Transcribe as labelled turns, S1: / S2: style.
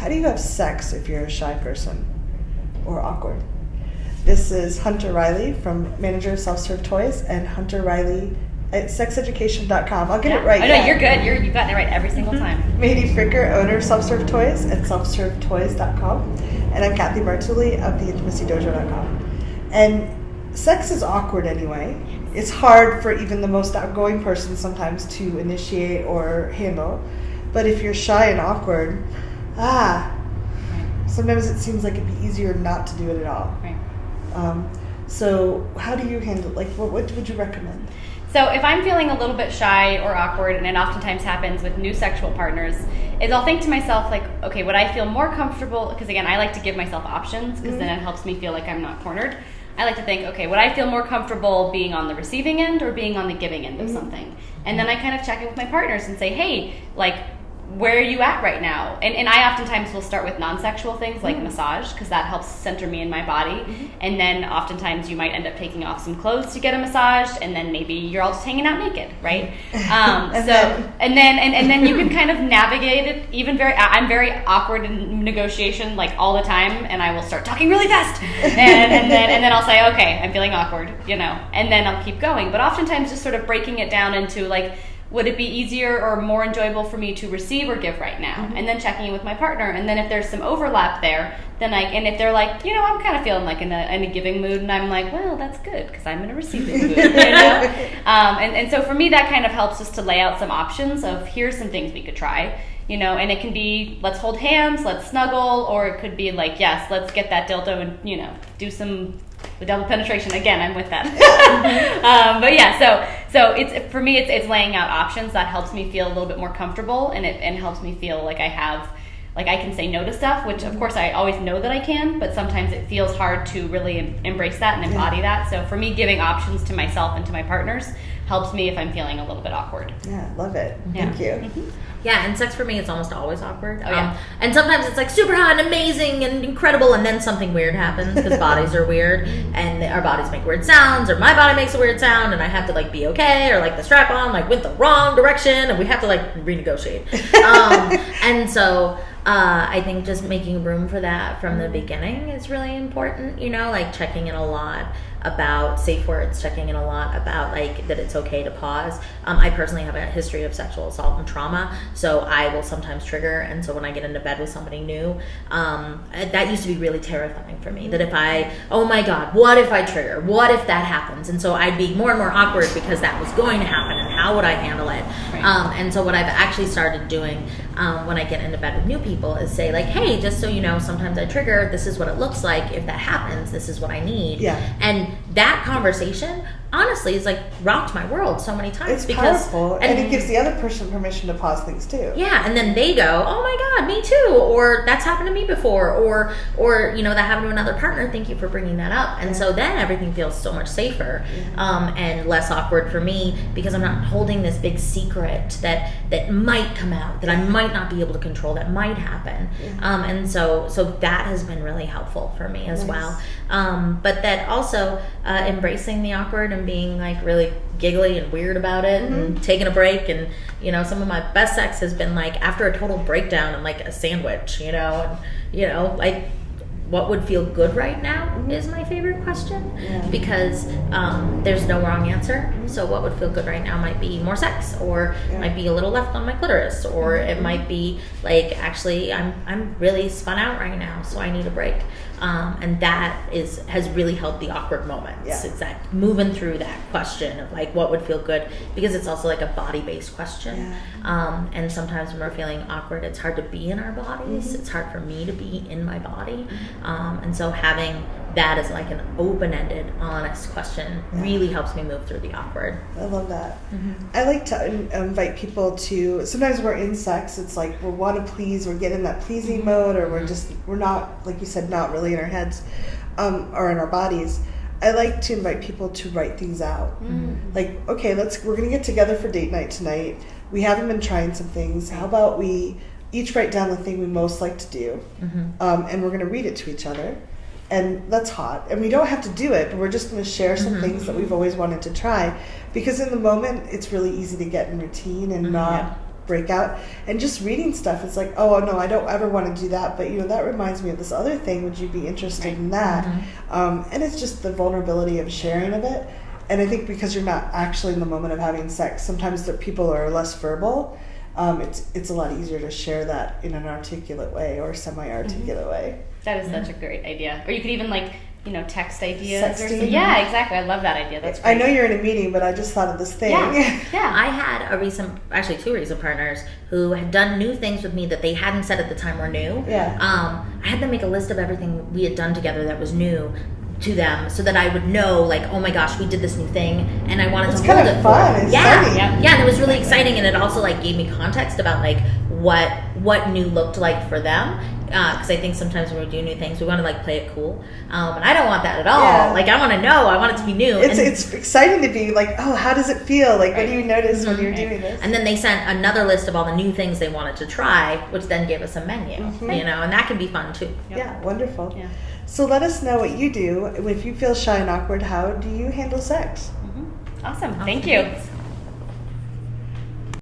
S1: how do you have sex if you're a shy person or awkward? This is Hunter Riley from Manager of Self-Serve Toys and Hunter Riley at sexeducation.com. I'll get it right.
S2: Oh, no, you're good. You've gotten it right every single time.
S1: Matie Fricker, owner of Self-Serve Toys at selfservetoys.com. And I'm Cathy Vartuli of theintimacydojo.com. And sex is awkward anyway. It's hard for even the most outgoing person sometimes to initiate or handle. But if you're shy and awkward, sometimes it seems like it'd be easier not to do it at all.
S2: Right.
S1: So how do you handle, like, what would you recommend?
S2: So if I'm feeling a little bit shy or awkward, and it oftentimes happens with new sexual partners, is I'll think to myself, like, okay, would I feel more comfortable, because again, I like to give myself options, because then it helps me feel like I'm not cornered. I like to think, okay, would I feel more comfortable being on the receiving end or being on the giving end of something? And then I kind of check in with my partners and say, hey, like, where are you at right now? And I oftentimes will start with non-sexual things like massage, because that helps center me in my body. And then oftentimes you might end up taking off some clothes to get a massage, and then maybe you're all just hanging out naked, right? And then you can kind of navigate it. I'm very awkward in negotiation, like all the time, and I will start talking really fast, and then I'll say, okay, I'm feeling awkward, and then I'll keep going. But oftentimes just sort of breaking it down into, like, would it be easier or more enjoyable for me to receive or give right now? And then checking in with my partner. And then if there's some overlap there, then and if they're like, I'm kind of feeling like in a giving mood, and I'm like, well, that's good, because I'm in a receiving mood, And so for me, that kind of helps us to lay out some options of, here's some things we could try, and it can be, let's hold hands, let's snuggle, or it could be like, yes, let's get that dildo and, do some double penetration. Again, I'm with that. But yeah, so it's, for me, it's laying out options that helps me feel a little bit more comfortable, and helps me feel like I can say no to stuff, which of course I always know that I can, but sometimes it feels hard to really embrace that and embody that. So for me, giving options to myself and to my partners helps me if I'm feeling a little bit awkward.
S1: Yeah, love it. Thank you.
S3: Yeah, and sex for me is almost always awkward.
S2: Oh, yeah.
S3: And sometimes it's like super hot and amazing and incredible, and then something weird happens, because bodies are weird, and our bodies make weird sounds, or my body makes a weird sound, and I have to, like, be okay, or, like, the strap-on, like, went the wrong direction, and we have to, like, renegotiate. And so I think just making room for that from the beginning is really important, like checking in a lot about safe words, checking in a lot about, like, that it's okay to pause. I personally have a history of sexual assault and trauma, so I will sometimes trigger, and so when I get into bed with somebody new, that used to be really terrifying for me, that oh my God, what if I trigger? What if that happens? And so I'd be more and more awkward because that was going to happen, and how would I handle it? Right. And so what I've actually started doing when I get into bed with new people is say, like, hey, just so you know, sometimes I trigger, this is what it looks like. If that happens, this is what I need. Yeah. And that conversation, honestly, is like rocked my world so many times.
S1: It's powerful, and it gives the other person permission to pause things too.
S3: Yeah, and then they go, oh my God, me too, or that's happened to me before, or that happened to another partner, thank you for bringing that up. And so then everything feels so much safer, and less awkward for me, because I'm not holding this big secret that might come out, that I might not be able to control, that might happen. And so that has been really helpful for me as well. But that also embracing the awkward and being, like, really giggly and weird about it, and taking a break. And some of my best sex has been, like, after a total breakdown and, like, a sandwich, and like, what would feel good right now is my favorite question, because there's no wrong answer. So what would feel good right now might be more sex, or might be a little left on my clitoris, or it might be like, actually, I'm really spun out right now, so I need a break. And that has really helped the awkward moments. Yeah. It's that moving through that question of, like, what would feel good, because it's also like a body-based question. Yeah. And sometimes when we're feeling awkward, it's hard to be in our bodies. It's hard for me to be in my body. And so having that as, like, an open-ended, honest question really helps me move through the awkward.
S1: I love that. I like to invite people to, sometimes we're in sex, it's like we want to please, we're getting in that pleasing mode, or we're not, like you said, not really in our heads or in our bodies. I like to invite people to write things out. Like, okay, we're going to get together for date night tonight. We haven't been trying some things. How about we each write down the thing we most like to do, and we're going to read it to each other. And that's hot. And we don't have to do it, but we're just going to share some things that we've always wanted to try. Because in the moment, it's really easy to get in routine and not break out. And just reading stuff, it's like, oh no, I don't ever want to do that, but that reminds me of this other thing. Would you be interested in that? And it's just the vulnerability of sharing of it. And I think because you're not actually in the moment of having sex, sometimes the people are less verbal. It's a lot easier to share that in an articulate way or semi-articulate way.
S2: That is such a great idea. Or you could even text ideas.
S1: Sexting.
S2: Or something. Yeah, exactly. I love that idea. That's great.
S1: I know you're in a meeting, but I just thought of this thing.
S3: Yeah. I had two recent partners who had done new things with me that they hadn't said at the time were new.
S1: Yeah.
S3: I had them make a list of everything we had done together that was new to them, so that I would know, like, oh my gosh, we did this new thing, and I wanted to hold it for them. And it was really exciting, and it also gave me context about what new looked like for them. Because I think sometimes when we do new things, we want to play it cool, and I don't want that at all. I want to know. I want it to be new.
S1: It's exciting to be oh, how does it feel? What do you notice when you're doing this?
S3: And then they sent another list of all the new things they wanted to try, which then gave us a menu. And that can be fun too.
S1: Yep. Yeah, wonderful.
S2: Yeah.
S1: So let us know what you do if you feel shy and awkward. How do you handle sex?
S2: Awesome. Thank you.